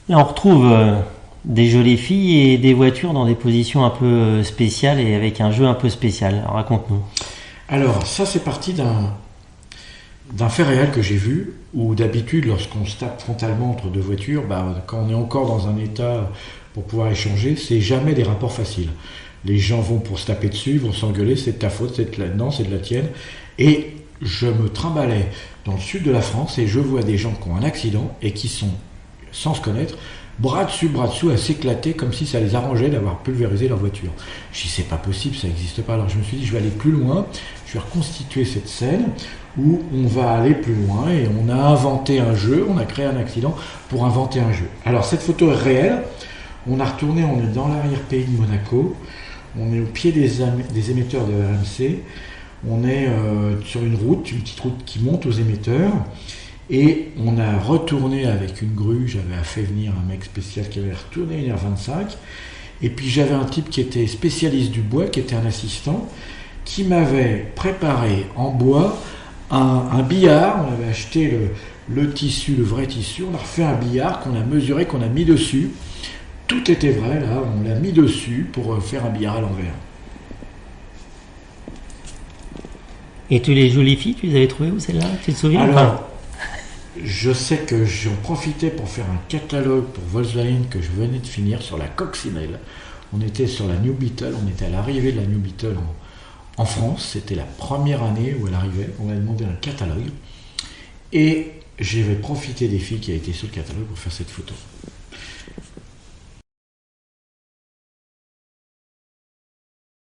Là, on retrouve des jolies filles et des voitures dans des positions un peu spéciales et avec un jeu un peu spécial. Alors, raconte-nous. Alors, ça, c'est parti d'un fait réel que j'ai vu, où d'habitude, lorsqu'on se tape frontalement entre deux voitures, quand on est encore dans un état pour pouvoir échanger, c'est jamais des rapports faciles. Les gens vont pour se taper dessus, vont s'engueuler, c'est de ta faute, non, c'est de la tienne. Et je me trimballais dans le sud de la France et je vois des gens qui ont un accident et qui sont, sans se connaître, bras dessous, à s'éclater comme si ça les arrangeait d'avoir pulvérisé leur voiture. Je dis c'est pas possible, ça n'existe pas. Alors je me suis dit je vais aller plus loin, je vais reconstituer cette scène où on va aller plus loin et on a inventé un jeu, on a créé un accident pour inventer un jeu. Alors cette photo est réelle, on a retourné, on est dans l'arrière-pays de Monaco, on est au pied des émetteurs de RMC, on est sur une petite route qui monte aux émetteurs. Et on a retourné avec une grue, j'avais fait venir un mec spécial qui avait retourné une R25, et puis j'avais un type qui était spécialiste du bois, qui était un assistant, qui m'avait préparé en bois un billard. On avait acheté le tissu, le vrai tissu, on a refait un billard qu'on a mesuré, qu'on a mis dessus. Tout était vrai là, on l'a mis dessus pour faire un billard à l'envers. Et tous les jolies filles, tu les avais trouvées où celles-là? Tu te souviens? Alors, je sais que j'en profitais pour faire un catalogue pour Volkswagen que je venais de finir sur la coccinelle. On était sur la New Beetle, on était à l'arrivée de la New Beetle en France. C'était la première année où elle arrivait. On m'a demandé un catalogue. Et j'avais profité des filles qui étaient sur le catalogue pour faire cette photo.